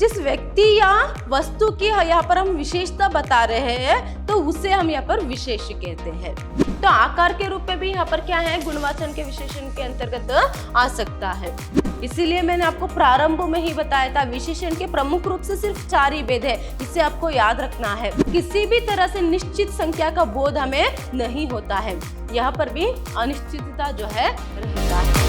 जिस व्यक्ति या वस्तु की यहाँ पर हम विशेषता बता रहे हैं तो उसे हम यहाँ पर विशेष कहते हैं। तो आकार के रूप में भी यहाँ पर क्या है, गुणवाचन के विशेषण के अंतर्गत आ सकता है। इसीलिए मैंने आपको प्रारंभ में ही बताया था विशेषण के प्रमुख रूप से सिर्फ 4 ही भेद है, इसे आपको याद रखना है। किसी भी तरह से निश्चित संख्या का बोध हमें नहीं होता है, यहाँ पर भी अनिश्चितता जो है रहता है।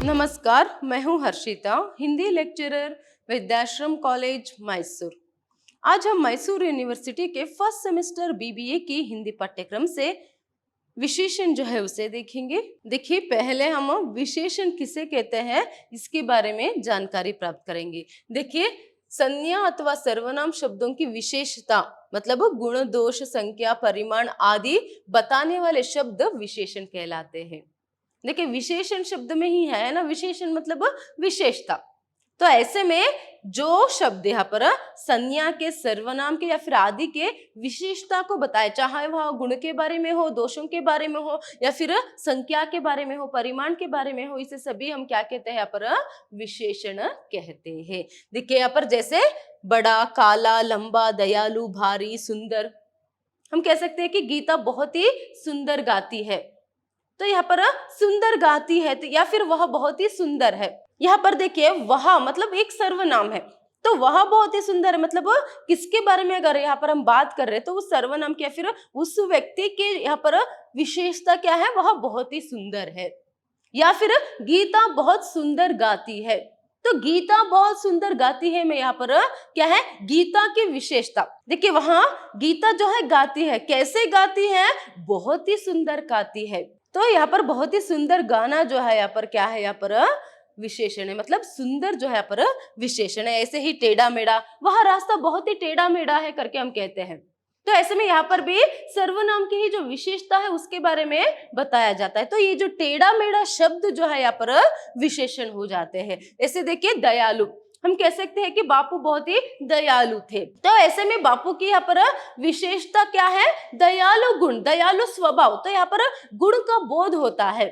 नमस्कार, मैं हूँ हर्षिता, हिंदी लेक्चरर, विद्याश्रम कॉलेज मैसूर। आज हम मैसूर यूनिवर्सिटी के फर्स्ट सेमेस्टर बीबीए की हिंदी पाठ्यक्रम से विशेषण जो है उसे देखेंगे। देखिए, पहले हम विशेषण किसे कहते हैं इसके बारे में जानकारी प्राप्त करेंगे। देखिए, संज्ञा अथवा सर्वनाम शब्दों की विशेषता मतलब गुण, दोष, संख्या, परिमाण आदि बताने वाले शब्द विशेषण कहलाते हैं। देखिए, विशेषण शब्द में ही है ना, विशेषण मतलब विशेषता। तो ऐसे में जो शब्द यहाँ पर संज्ञा के, सर्वनाम के या फिर आदि के विशेषता को बताए, चाहे वह गुण के बारे में हो, दोषों के बारे में हो या फिर संख्या के बारे में हो, परिमाण के बारे में हो, इसे सभी हम क्या कहते हैं, यहाँ पर विशेषण कहते हैं। देखिए यहाँ पर जैसे बड़ा, काला, लंबा, दयालु, भारी, सुंदर। हम कह सकते हैं कि गीता बहुत ही सुंदर गाती है, तो यहाँ पर सुंदर गाती है तो या फिर वह बहुत ही सुंदर है। यहाँ पर देखिए, वह मतलब एक सर्वनाम है, तो वह बहुत ही सुंदर है मतलब किसके बारे में अगर यहाँ पर हम बात कर रहे हैं तो उस सर्वनाम की या फिर उस व्यक्ति के यहाँ पर विशेषता क्या है, वह बहुत ही सुंदर है। या फिर गीता बहुत सुंदर गाती है, तो गीता बहुत सुंदर गाती है में यहाँ पर क्या है, गीता की विशेषता। देखिए, वहां गीता जो है गाती है, कैसे गाती है, बहुत ही सुंदर गाती है। तो यहाँ पर बहुत ही सुंदर गाना जो है यहाँ पर क्या है, यहाँ पर विशेषण है, मतलब सुंदर जो है यहाँ पर विशेषण है। ऐसे ही टेढ़ा मेढ़ा, वह रास्ता बहुत ही टेढ़ा मेढ़ा है करके हम कहते हैं। तो ऐसे में यहाँ पर भी सर्वनाम की ही जो विशेषता है उसके बारे में बताया जाता है। तो ये जो टेढ़ा मेढ़ा शब्द जो है यहाँ पर विशेषण हो जाते हैं। ऐसे देखिए, दयालु, हम कह सकते हैं कि बापू बहुत ही दयालु थे, तो ऐसे में बापू की यहाँ पर विशेषता क्या है, दयालु गुण, दयालु स्वभाव। तो यहाँ पर गुण का बोध होता है,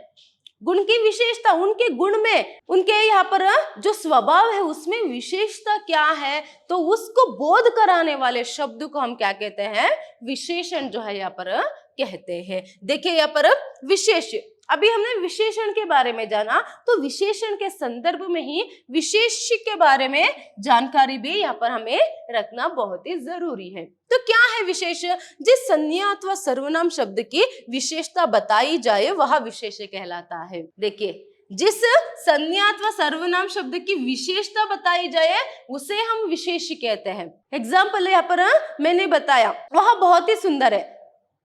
गुण की विशेषता, उनके गुण में, उनके यहाँ पर जो स्वभाव है उसमें विशेषता क्या है, तो उसको बोध कराने वाले शब्द को हम क्या कहते हैं, विशेषण जो है यहाँ पर कहते हैं। देखिए यहाँ पर विशेष, अभी हमने विशेषण के बारे में जाना, तो विशेषण के संदर्भ में ही विशेष के बारे में जानकारी भी यहाँ पर हमें रखना बहुत ही जरूरी है। तो क्या है विशेष, जिस संज्ञा अथवा सर्वनाम शब्द की विशेषता बताई जाए वह विशेष कहलाता है। देखिए, जिस संज्ञा अथवा सर्वनाम शब्द की विशेषता बताई जाए उसे हम विशेष कहते हैं। एग्जाम्पल यहाँ पर मैंने बताया, वह बहुत ही सुंदर है,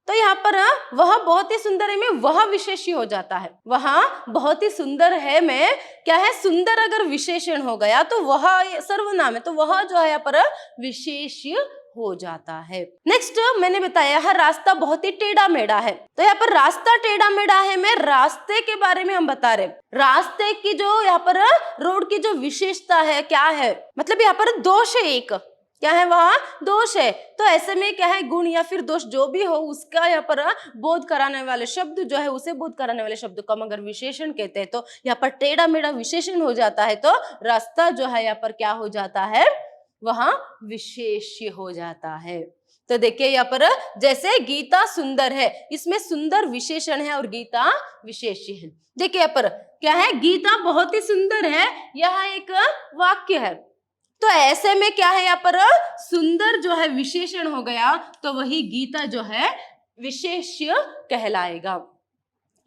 तो यहाँ पर वह बहुत ही सुंदर है में वह विशेषी हो जाता है। वह बहुत ही सुंदर है में क्या है, सुंदर अगर विशेषण हो गया तो वह सर्वनाम है, तो वह जो है यहाँ पर विशेष हो जाता है। नेक्स्ट मैंने बताया है, रास्ता बहुत ही टेढ़ा मेढ़ा है, तो यहाँ पर रास्ता टेढ़ा मेढ़ा है में रास्ते के बारे में हम बता रहे। रास्ते की जो यहाँ पर रोड की जो विशेषता है क्या है, मतलब यहाँ पर दोष है, एक क्या है, वह दोष है। तो ऐसे में क्या है, गुण या फिर दोष जो भी हो उसका यहाँ पर बोध कराने वाले शब्द जो है, उसे बोध कराने वाले शब्द को हम अगर विशेषण कहते हैं तो यहाँ पर टेढ़ा मेढ़ा विशेषण हो जाता है, तो रास्ता जो है यहाँ पर क्या हो जाता है, वह विशेष हो जाता है। तो देखिए यहाँ पर जैसे गीता सुंदर है, इसमें सुंदर विशेषण है और गीता विशेष है। देखिए यहाँ पर क्या है, गीता बहुत ही सुंदर है, यह एक वाक्य है, तो ऐसे में क्या है, यहाँ पर सुंदर जो है विशेषण हो गया, तो वही गीता जो है विशेष कहलाएगा।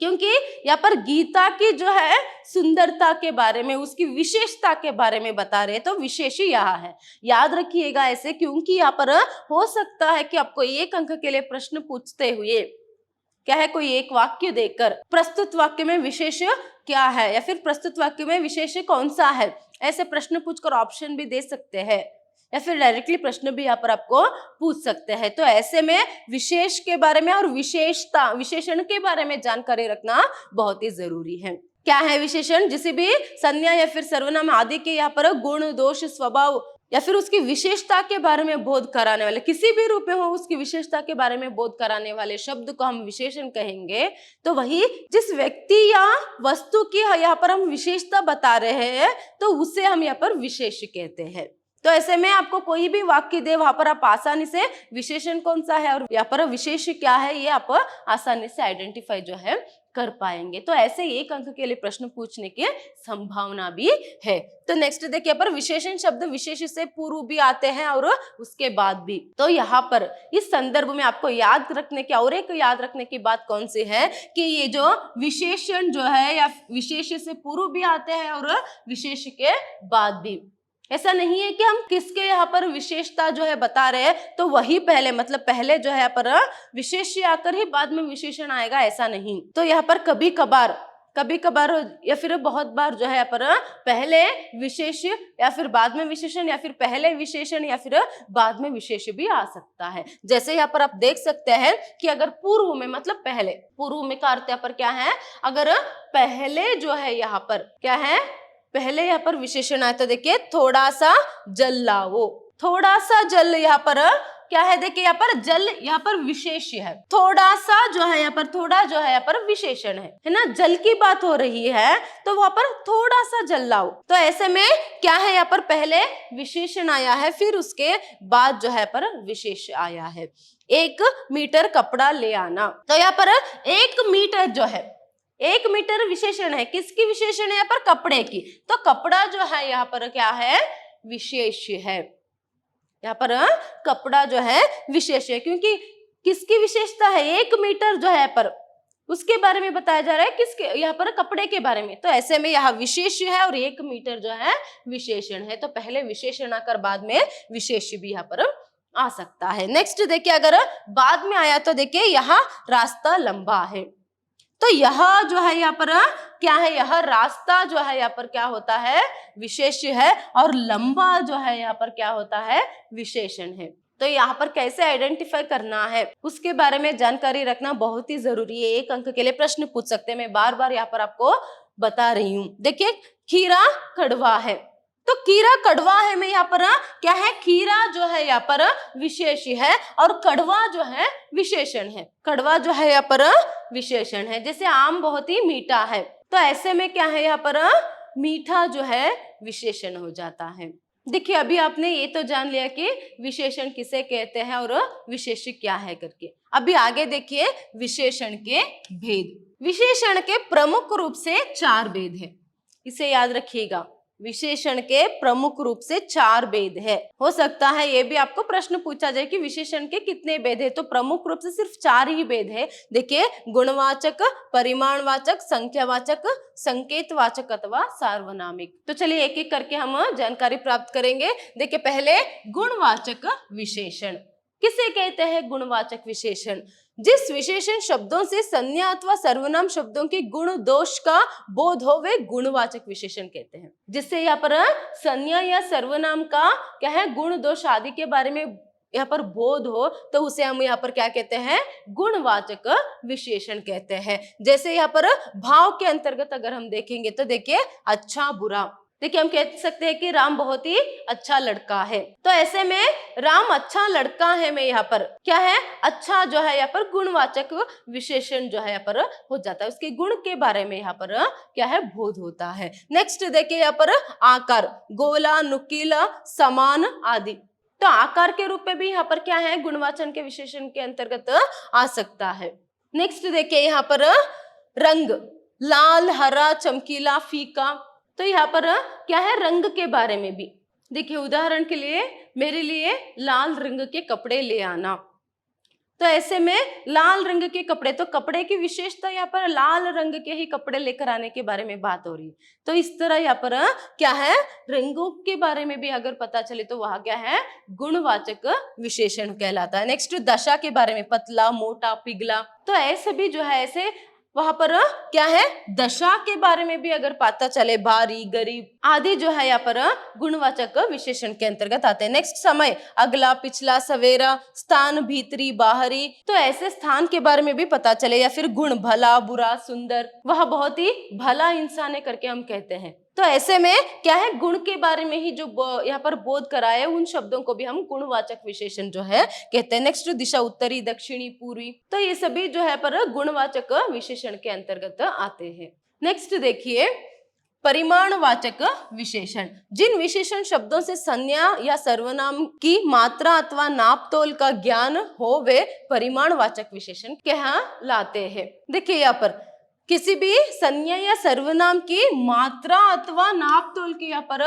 क्योंकि यहाँ पर गीता की जो है सुंदरता के बारे में, उसकी विशेषता के बारे में बता रहे, तो विशेष यहाँ है। याद रखिएगा ऐसे, क्योंकि यहाँ पर हो सकता है कि आपको 1 अंक के लिए प्रश्न पूछते हुए क्या है, कोई एक वाक्य देकर प्रस्तुत वाक्य में विशेष क्या है या फिर प्रस्तुत वाक्य में विशेष कौन सा है, ऐसे प्रश्न पूछकर ऑप्शन भी दे सकते हैं या फिर डायरेक्टली प्रश्न भी यहाँ पर आपको पूछ सकते हैं। तो ऐसे में विशेष के बारे में और विशेषता, विशेषण के बारे में जानकारी रखना बहुत ही जरूरी है। क्या है विशेषण, जिसे भी संज्ञा या फिर सर्वनाम आदि के यहाँ पर गुण, दोष, स्वभाव या फिर उसकी विशेषता के बारे में बोध कराने वाले, किसी भी रूप में हो उसकी विशेषता के बारे में बोध कराने वाले शब्द को हम विशेषण कहेंगे। तो वही जिस व्यक्ति या वस्तु की यहाँ पर हम विशेषता बता रहे हैं तो उसे हम यहाँ पर विशेष कहते हैं। तो ऐसे में आपको कोई भी वाक्य दे, वहां पर आप आसानी से विशेषण कौन सा है और यहाँ पर विशेष क्या है ये आप आसानी से आइडेंटिफाई जो है कर पाएंगे। तो ऐसे 1 अंक के लिए प्रश्न पूछने की संभावना भी है। तो नेक्स्ट देखिए, पर विशेषण शब्द विशेष से पूर्व भी आते हैं और उसके बाद भी। तो यहाँ पर इस संदर्भ में आपको याद रखने की और एक याद रखने की बात कौन सी है कि ये जो विशेषण जो है या विशेष से पूर्व भी आते हैं और विशेष के बाद भी। ऐसा नहीं है कि हम किसके यहाँ पर विशेषता जो है बता रहे हैं तो वही पहले, मतलब पहले जो है यहाँ पर विशेष आकर ही बाद में विशेषण आएगा, ऐसा नहीं। तो यहाँ पर कभी कभार या फिर बहुत बार जो है यहाँ पर पहले विशेष या फिर बाद में विशेषण या फिर पहले विशेषण या फिर बाद में विशेष भी आ सकता है। जैसे यहाँ पर आप देख सकते हैं कि अगर पूर्व में, मतलब पहले, पूर्व में का अर्थ यहाँ पर क्या है, अगर पहले जो है यहाँ पर क्या है, पहले यहाँ पर विशेषण आया तो देखिए थोड़ा सा जल लाओ, थोड़ा सा जल यहाँ पर क्या है, देखिए यहाँ पर जल यहाँ पर विशेष है, थोड़ा सा जो है यहाँ पर, थोड़ा जो है यहाँ पर विशेषण है ना, जल की बात हो रही है तो वहां पर थोड़ा सा जल लाओ। तो ऐसे में क्या है, यहाँ पर पहले विशेषण आया है फिर उसके बाद जो है पर विशेष आया है। 1 मीटर कपड़ा ले आना, तो यहाँ पर 1 मीटर जो है, 1 मीटर विशेषण है, किसकी विशेषण है यहाँ पर, कपड़े की। तो कपड़ा जो है यहाँ पर क्या है, विशेष है। यहाँ पर कपड़ा जो है विशेष है क्योंकि किसकी विशेषता है, 1 मीटर जो है पर उसके बारे में बताया जा रहा है, किसके, यहाँ पर कपड़े के बारे में। तो ऐसे में यहाँ विशेष है और 1 मीटर जो है विशेषण है। तो पहले विशेषण आकर बाद में विशेष भी यहाँ पर आ सकता है। नेक्स्ट देखिए, अगर बाद में आया तो देखिए यहाँ रास्ता लंबा है, तो यह जो है यहाँ पर क्या है, यह रास्ता जो है यहाँ पर क्या होता है, विशेष है और लंबा जो है यहाँ पर क्या होता है, विशेषण है। तो यहाँ पर कैसे आइडेंटिफाई करना है उसके बारे में जानकारी रखना बहुत ही जरूरी है। 1 अंक के लिए प्रश्न पूछ सकते हैं, मैं बार बार यहाँ पर आपको बता रही हूँ। देखिए खीरा कड़वा है, तो खीरा कड़वा है में यहाँ पर क्या है, खीरा जो है यहाँ पर विशेष है और कड़वा जो है विशेषण है, कड़वा जो है यहाँ पर विशेषण है। जैसे आम बहुत ही मीठा है, तो ऐसे में क्या है यहाँ पर मीठा जो है विशेषण हो जाता है। देखिए अभी आपने ये तो जान लिया कि विशेषण किसे कहते हैं और विशेष क्या है करके। अभी आगे देखिए विशेषण के भेद। विशेषण के प्रमुख रूप से 4 भेद है, इसे याद रखिएगा। विशेषण के प्रमुख रूप से 4 भेद है। हो सकता है ये भी आपको प्रश्न पूछा जाए कि विशेषण के कितने भेद है, तो प्रमुख रूप से सिर्फ 4 ही भेद है। देखिए गुणवाचक, परिमाणवाचक, संख्यावाचक, संकेतवाचक अथवा सार्वनामिक। तो चलिए एक एक करके हम जानकारी प्राप्त करेंगे। देखिए पहले गुणवाचक विशेषण किसे कहते हैं, गुणवाचक विशेषण जिस विशेषण शब्दों से संज्ञा अथवा सर्वनाम शब्दों के गुण दोष का बोध हो वे गुणवाचक विशेषण कहते हैं। जिससे यहाँ पर संज्ञा या सर्वनाम का क्या है, गुण दोष आदि के बारे में यहाँ पर बोध हो तो उसे हम यहाँ पर क्या कहते हैं, गुणवाचक विशेषण कहते हैं। जैसे यहाँ पर भाव के अंतर्गत अगर हम देखेंगे तो देखिए अच्छा बुरा, देखिए हम कह सकते हैं कि राम बहुत ही अच्छा लड़का है, तो ऐसे में राम अच्छा लड़का है में यहाँ पर क्या है, अच्छा जो है यहाँ पर गुणवाचक विशेषण जो है यहाँ पर हो जाता है, उसके गुण के बारे में यहाँ पर क्या है, बोध होता है। नेक्स्ट देखिए यहाँ पर आकार, गोला, नुकीला, समान आदि, तो आकार के रूप में भी यहाँ पर क्या है, गुणवाचन के विशेषण के अंतर्गत आ सकता है। नेक्स्ट देखिए यहाँ पर रंग, लाल, हरा, चमकीला, फीका, तो यहाँ पर क्या है, रंग के बारे में भी। देखिए उदाहरण के लिए मेरे लिए लाल रंग के कपड़े ले आना, तो ऐसे में लाल रंग के कपड़े, तो कपड़े की विशेषता यहाँ पर लाल रंग के ही कपड़े लेकर आने के बारे में बात हो रही है। तो इस तरह यहाँ पर क्या है, रंगों के बारे में भी अगर पता चले तो वह क्या है, गुणवाचक विशेषण कहलाता है। नेक्स्ट दशा के बारे में, पतला, मोटा, पिघला, तो ऐसे भी जो है ऐसे वहां पर क्या है, दशा के बारे में भी अगर पता चले, भारी, गरीब आदि जो है यहाँ पर गुणवाचक विशेषण के अंतर्गत आते हैं। नेक्स्ट समय, अगला, पिछला, सवेरा, स्थान, भीतरी, बाहरी, तो ऐसे स्थान के बारे में भी पता चले। या फिर गुण, भला, बुरा, सुंदर, वह बहुत ही भला इंसान है करके हम कहते हैं, तो तो ऐसे में क्या है, गुण के बारे में ही जो यहाँ पर बोध कराए उन शब्दों को भी हम गुणवाचक विशेषण जो है कहते हैं। नेक्स्ट दिशा, उत्तरी, दक्षिणी, पूर्वी, तो ये सभी जो है पर गुणवाचक विशेषण के अंतर्गत आते हैं। नेक्स्ट देखिए, परिमाणवाचक विशेषण। जिन विशेषण शब्दों से संज्ञा या सर्वनाम की मात्रा अथवा नापतोल का ज्ञान हो वे परिमाणवाचक विशेषण कहलाते हैं। देखिए यहाँ पर किसी भी संज्ञा या सर्वनाम की मात्रा अथवा नापतोल की यहाँ पर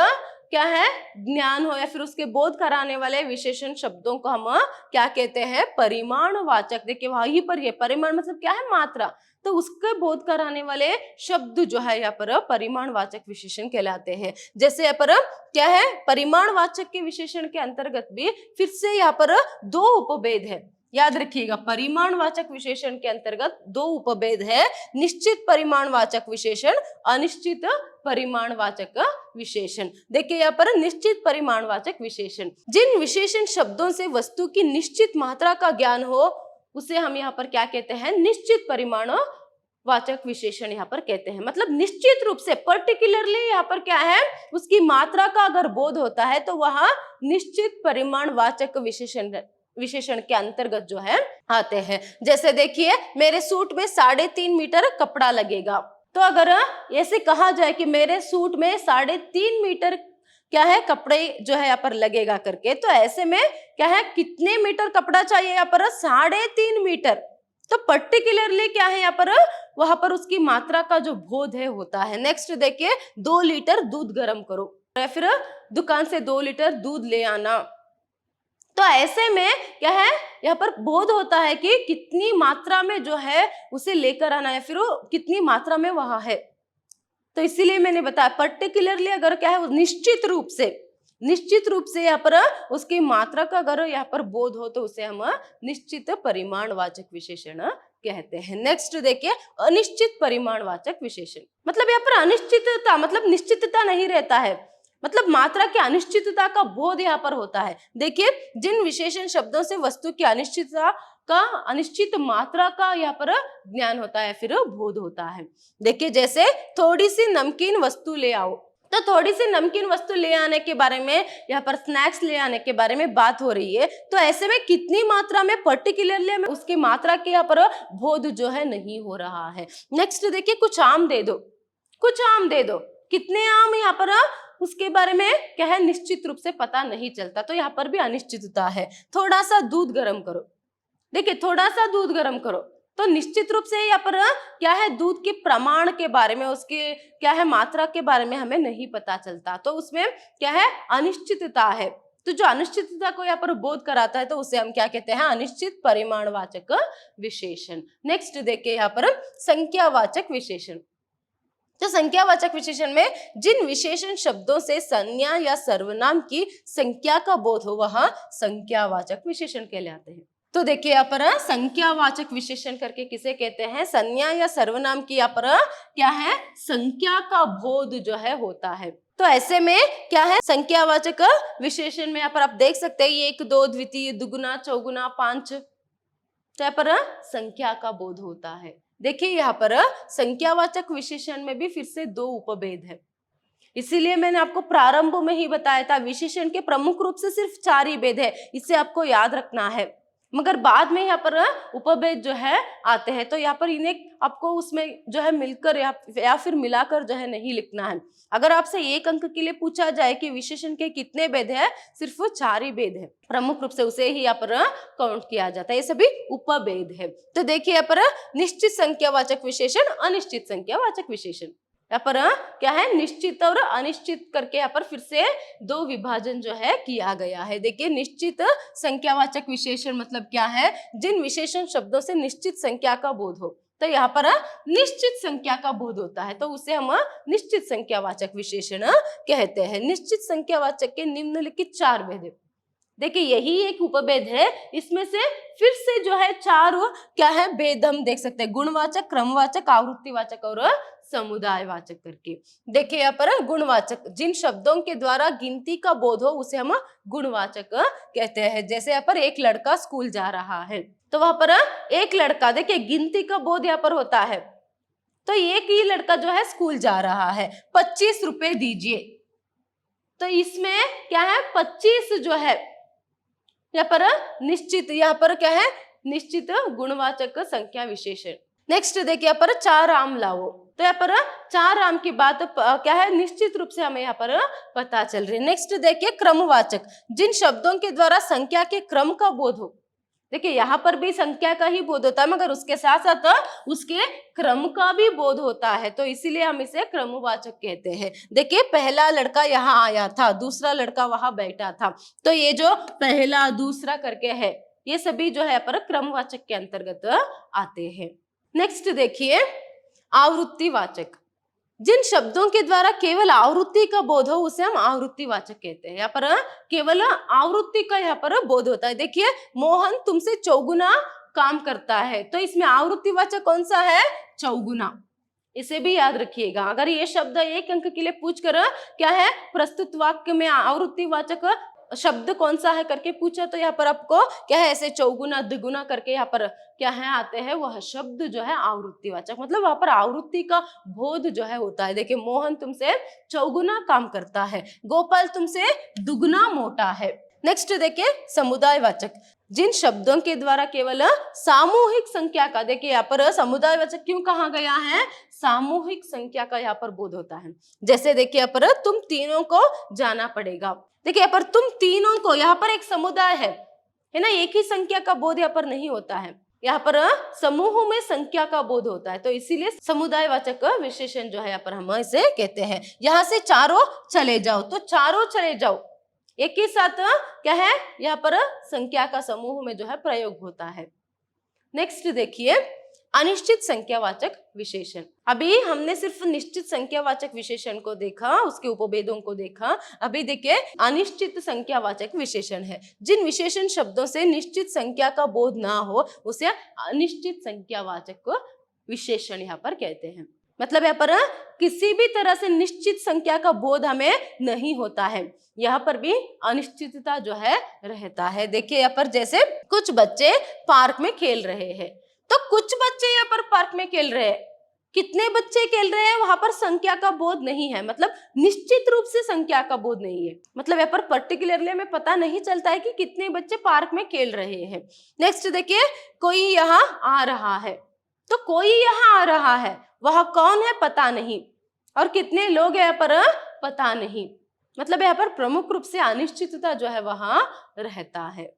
क्या है, ज्ञान हो या फिर उसके बोध कराने वाले विशेषण शब्दों को हम क्या कहते हैं, परिमाणवाचक। देखिए वहीं पर ये परिमाण मतलब क्या है, मात्रा, तो उसके बोध कराने वाले शब्द जो है यहाँ पर परिमाणवाचक विशेषण कहलाते हैं। जैसे यहाँ पर क्या है, परिमाणवाचक के विशेषण के अंतर्गत भी फिर से यहाँ पर दो उपभेद है, याद रखिएगा। परिमाणवाचक विशेषण के अंतर्गत दो उपभेद है, निश्चित परिमाणवाचक विशेषण, अनिश्चित परिमाणवाचक विशेषण। देखिए यहाँ पर निश्चित परिमाणवाचक विशेषण, जिन विशेषण शब्दों से वस्तु की निश्चित मात्रा का ज्ञान हो उसे हम यहाँ पर क्या कहते हैं, निश्चित परिमाणवाचक विशेषण यहाँ पर कहते हैं। मतलब निश्चित रूप से, पर्टिकुलरली यहाँ पर क्या है, उसकी मात्रा का अगर बोध होता है तो वह निश्चित परिमाणवाचक विशेषण के अंतर्गत जो है आते हैं। जैसे देखिए, मेरे सूट में 3.5 मीटर कपड़ा लगेगा, तो अगर ऐसे कहा जाए कि मेरे सूट में 3.5 मीटर क्या है, कपड़े जो है यहाँ पर लगेगा करके, तो ऐसे में क्या है, कितने मीटर कपड़ा चाहिए यहाँ पर, 3.5 मीटर। तो पर्टिकुलरली क्या है यहाँ पर, वहां पर उसकी मात्रा का जो बोध है होता है। नेक्स्ट देखिए, 2 लीटर दूध गर्म करो, या फिर दुकान से 2 लीटर दूध ले आना। तो ऐसे में क्या है, यहाँ पर बोध होता है कि कितनी मात्रा में जो है उसे लेकर आना है, फिर वो कितनी मात्रा में वहां है। तो इसीलिए मैंने बताया पर्टिकुलरली अगर क्या है, निश्चित रूप से यहाँ पर उसकी मात्रा का अगर यहाँ पर बोध हो तो उसे हम निश्चित परिमाणवाचक विशेषण कहते हैं। नेक्स्ट देखिए, अनिश्चित परिमाणवाचक विशेषण। मतलब यहाँ पर अनिश्चितता, मतलब निश्चितता नहीं रहता है, मतलब मात्रा की अनिश्चितता का बोध यहाँ पर होता है। देखिए, जिन विशेषण शब्दों से वस्तु की अनिश्चितता का, अनिश्चित मात्रा का यहाँ पर ज्ञान होता है, फिर बोध होता है। देखिए जैसे थोड़ी सी नमकीन वस्तु ले आओ, तो थोड़ी सी नमकीन वस्तु ले आने के बारे में, यहाँ पर स्नैक्स ले आने के बारे में बात हो रही है। तो ऐसे में कितनी मात्रा में, पर्टिकुलरली उसकी मात्रा के यहाँ पर बोध जो है नहीं हो रहा है। नेक्स्ट देखिए, कुछ आम दे दो, कितने आम यहाँ पर उसके बारे में क्या है, निश्चित रूप से पता नहीं चलता, तो यहाँ पर भी अनिश्चितता है। थोड़ा सा दूध गर्म करो, देखिए थोड़ा सा दूध गर्म करो, तो निश्चित रूप से यहाँ पर क्या है, दूध के प्रमाण के बारे में, उसके क्या है मात्रा के बारे में हमें नहीं पता चलता, तो उसमें क्या है, अनिश्चितता है। तो जो अनिश्चितता को यहाँ पर बोध कराता है तो उसे हम क्या कहते हैं, अनिश्चित परिमाणवाचक विशेषण। नेक्स्ट देखिए यहाँ पर संख्यावाचक विशेषण। तो संख्यावाचक विशेषण में जिन विशेषण शब्दों से संज्ञा या सर्वनाम की संख्या का बोध हो वह संख्यावाचक विशेषण कहलाते हैं। तो देखिए यहाँ पर संख्यावाचक विशेषण करके किसे कहते हैं, संज्ञा या सर्वनाम की यहाँ पर क्या है, संख्या का बोध जो है होता है। तो ऐसे में क्या है, संख्यावाचक विशेषण में यहाँ पर आप देख सकते हैं 1, 2, द्वितीय, दुगुना, चौगुना, 5, तो यहाँ पर संख्या का बोध होता है। देखिए यहाँ पर संख्यावाचक विशेषण में भी फिर से दो उपभेद है, इसीलिए मैंने आपको प्रारंभ में ही बताया था विशेषण के प्रमुख रूप से सिर्फ 4 ही भेद है, इसे आपको याद रखना है। मगर बाद में यहाँ पर उपभेद जो है आते हैं, तो यहाँ पर इन्हें आपको उसमें जो है मिलकर या फिर मिलाकर जो है नहीं लिखना है। अगर आपसे 1 अंक के लिए पूछा जाए कि विशेषण के कितने भेद है, सिर्फ 4 ही भेद है, प्रमुख रूप से उसे ही यहाँ पर काउंट किया जाता है, ये सभी उपभेद है। तो देखिए यहाँ पर निश्चित संख्यावाचक विशेषण, अनिश्चित संख्यावाचक विशेषण। यहाँ पर क्या है, निश्चित और अनिश्चित करके यहाँ पर फिर से 2 विभाजन जो है किया गया है। देखिए निश्चित संख्यावाचक विशेषण मतलब क्या है, जिन विशेषण शब्दों से निश्चित संख्या का बोध हो, तो यहाँ पर निश्चित संख्या का बोध होता है, तो उसे हम निश्चित संख्यावाचक विशेषण कहते हैं। निश्चित संख्यावाचक के निम्नलिखित 4 भेद। देखिए यही एक उपभेद है, इसमें से फिर से जो है 4 क्या है भेद हम देख सकते हैं, गुणवाचक, क्रमवाचक, आवृत्तिवाचक और समुदायवाचक करके। देखिए यहाँ पर गुणवाचक, जिन शब्दों के द्वारा गिनती का बोध हो उसे हम गुणवाचक कहते हैं। जैसे यहाँ पर एक लड़का स्कूल जा रहा है, तो वहां पर एक लड़का, देखिए गिनती का बोध यहाँ पर होता है, तो एक ही लड़का जो है स्कूल जा रहा है, 25 रुपए दीजिए। तो इसमें क्या है, 25 जो है यहाँ पर निश्चित, यहाँ पर क्या है, निश्चित गुणवाचक संख्या विशेषण। नेक्स्ट देखिए यहाँ पर 4 आम लाओ। तो यहाँ पर 4 आम की बात क्या है, निश्चित रूप से हमें यहाँ पर पता चल रही है। नेक्स्ट देखिए क्रमवाचक, जिन शब्दों के द्वारा संख्या के क्रम का बोध हो। देखिए यहाँ पर भी संख्या का ही बोध होता है, मगर उसके साथ साथ उसके क्रम का भी बोध होता है, तो इसीलिए हम इसे क्रमवाचक कहते हैं। देखिए पहला लड़का यहाँ आया था, दूसरा लड़का वहां बैठा था, तो ये जो पहला दूसरा करके है, ये सभी जो है पर क्रमवाचक के अंतर्गत आते हैं। नेक्स्ट देखिए आवृत्तिवाचक, जिन शब्दों के द्वारा केवल आवृत्ति का बोध हो उसे हम आवृत्तिवाचक कहते हैं। यहाँ पर केवल आवृत्ति का यहाँ पर बोध होता है। देखिए मोहन तुमसे चौगुना काम करता है, तो इसमें आवृत्तिवाचक कौन सा है, चौगुना। इसे भी याद रखिएगा। अगर ये शब्द 1 अंक के लिए पूछकर क्या है, प्रस्तुत वाक्य में आवृत्तिवाचक शब्द कौन सा है करके पूछा, तो यहाँ पर आपको क्या है, ऐसे चौगुना द्विगुना करके यहाँ पर क्या है आते हैं, वह शब्द जो है आवृत्तिवाचक, मतलब वहां पर आवृत्ति का बोध जो है होता है। देखिए मोहन तुमसे चौगुना काम करता है, गोपाल तुमसे दुगुना मोटा है। नेक्स्ट देखिए समुदायवाचक, जिन शब्दों के द्वारा केवल सामूहिक संख्या का, देखिए यहाँ पर समुदायवाचक क्यों कहा गया है, सामूहिक संख्या का यहाँ पर बोध होता है। जैसे देखिए यहाँ पर तुम तीनों को जाना पड़ेगा। देखिए यहाँ पर तुम तीनों को, यहाँ पर एक समुदाय है ना, एक ही संख्या का बोध यहाँ पर नहीं होता है, यहाँ पर समूह में संख्या का बोध होता है, तो इसीलिए समुदायवाचक विशेषण जो है यहाँ पर हम इसे कहते हैं। यहाँ से चारों चले जाओ, तो चारों चले जाओ एक ही साथ क्या है, यहाँ पर संख्या का समूह में जो है प्रयोग होता है। नेक्स्ट देखिए अनिश्चित संख्यावाचक विशेषण। अभी हमने सिर्फ निश्चित संख्यावाचक विशेषण को देखा, उसके उपभेदों को देखा। अभी देखिए अनिश्चित संख्यावाचक विशेषण है, जिन विशेषण शब्दों से निश्चित संख्या का बोध ना हो उसे अनिश्चित संख्यावाचक विशेषण यहाँ पर कहते हैं। मतलब यहाँ पर किसी भी तरह से निश्चित संख्या का बोध हमें नहीं होता है, यहाँ पर भी अनिश्चितता जो है रहता है। देखिए यहाँ पर जैसे कुछ बच्चे पार्क में खेल रहे हैं, तो कुछ बच्चे यहाँ पर पार्क में खेल रहे हैं, कितने बच्चे खेल रहे हैं वहां पर संख्या का बोध नहीं है, मतलब निश्चित रूप से संख्या का बोध नहीं है, मतलब यहाँ पर पर्टिकुलरली हमें पता नहीं चलता है कि कितने बच्चे पार्क में खेल रहे हैं। नेक्स्ट देखिए कोई यहाँ आ रहा है, तो कोई यहाँ आ रहा है, वह कौन है पता नहीं, और कितने लोग यहाँ पर पता नहीं, मतलब यहाँ पर प्रमुख रूप से अनिश्चितता जो है वहां रहता है।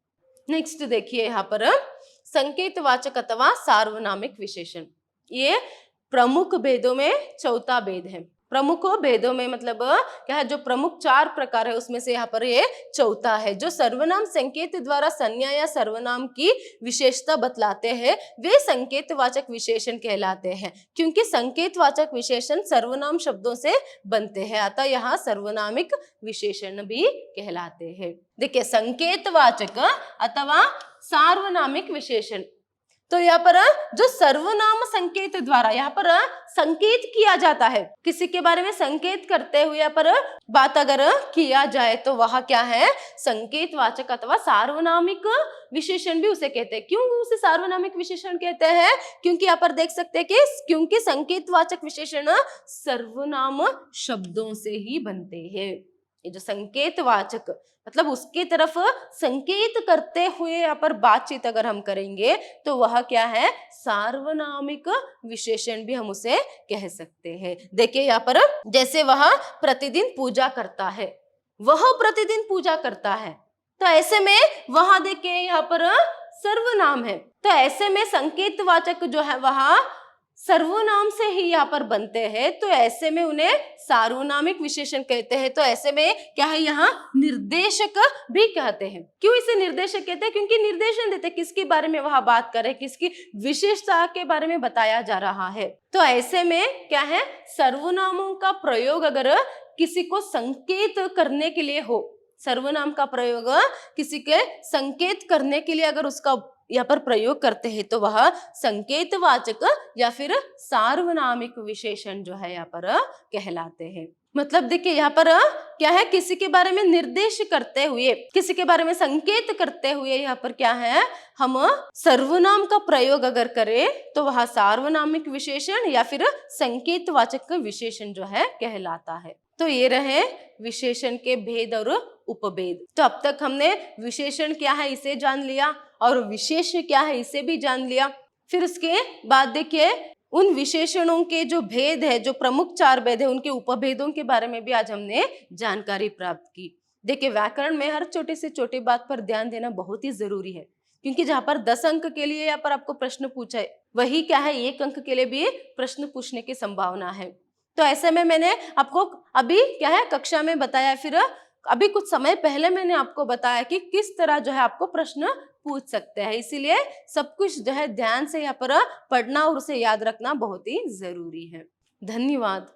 नेक्स्ट देखिए यहाँ पर संकेतवाचक अथवा सार्वनामिक विशेषण, ये प्रमुख भेदों में चौथा भेद है। प्रमुख भेदों में मतलब क्या है, जो प्रमुख 4 प्रकार है उसमें से यहाँ पर ये चौथा है। जो सर्वनाम संकेत द्वारा संज्ञा या सर्वनाम की विशेषता बतलाते हैं वे संकेतवाचक विशेषण कहलाते हैं, क्योंकि संकेतवाचक विशेषण सर्वनाम शब्दों से बनते हैं, अतः यहाँ सर्वनामिक विशेषण भी कहलाते हैं। देखिए संकेतवाचक अथवा सार्वनामिक विशेषण, तो यहाँ पर जो सर्वनाम संकेत द्वारा यहाँ पर संकेत किया जाता है, किसी के बारे में संकेत करते हुए यहाँ पर बात अगर किया जाए तो वह क्या है, संकेतवाचक अथवा सार्वनामिक विशेषण भी उसे कहते हैं। क्यों उसे सार्वनामिक विशेषण कहते हैं, क्योंकि यहाँ पर देख सकते हैं कि क्योंकि संकेतवाचक विशेषण सर्वनाम शब्दों से ही बनते हैं। ये जो संकेतवाचक मतलब उसके तरफ संकेत करते हुए यहाँ पर बातचीत अगर हम करेंगे तो वह क्या है, सार्वनामिक विशेषण भी हम उसे कह सकते हैं। देखिए यहाँ पर जैसे वह प्रतिदिन पूजा करता है, वह प्रतिदिन पूजा करता है, तो ऐसे में वहां देखिए यहाँ पर सर्वनाम है, तो ऐसे में संकेतवाचक जो है वह सर्वनाम से ही यहाँ पर बनते हैं, तो ऐसे में उन्हें सार्वनामिक विशेषण कहते हैं। तो ऐसे में क्या है, यहाँ निर्देशक भी कहते हैं। क्यों इसे निर्देशक कहते हैं, क्योंकि निर्देशन देते हैं किसके बारे में वह बात कर रहे हैं, किसकी विशेषता के बारे में बताया जा रहा है। तो ऐसे में क्या है, सर्वनामों का प्रयोग अगर किसी को संकेत करने के लिए हो, सर्वनाम का प्रयोग किसी के संकेत करने के लिए अगर उसका यहाँ पर प्रयोग करते हैं तो वह संकेतवाचक या फिर सार्वनामिक विशेषण जो है यहाँ पर कहलाते हैं। मतलब देखिए यहाँ पर क्या है, किसी के बारे में निर्देश करते हुए, किसी के बारे में संकेत करते हुए यहाँ पर क्या है, हम सर्वनाम का प्रयोग अगर करें तो वह सार्वनामिक विशेषण या फिर संकेतवाचक विशेषण जो है कहलाता है। तो ये रहे विशेषण के भेद और उपभेद। तो अब तक हमने विशेषण क्या है इसे जान लिया और विशेष क्या है इसे भी जान लिया। फिर उसके बाद देखिए उन विशेषणों के जो भेद है, जो प्रमुख 4 भेद है, उनके उपभेदों के बारे में भी आज हमने जानकारी प्राप्त की। देखिए व्याकरण में हर छोटे से छोटे बात पर ध्यान देना बहुत ही जरूरी है, क्योंकि जहां पर 10 अंक के लिए यहाँ पर आपको प्रश्न पूछा है, वही क्या है 1 अंक के लिए भी प्रश्न पूछने की संभावना है। तो ऐसे में मैंने आपको अभी क्या है कक्षा में बताया, फिर अभी कुछ समय पहले मैंने आपको बताया कि किस तरह जो है आपको प्रश्न पूछ सकते हैं। इसीलिए सब कुछ जो है ध्यान से यहाँ पर पढ़ना और उसे याद रखना बहुत ही जरूरी है। धन्यवाद।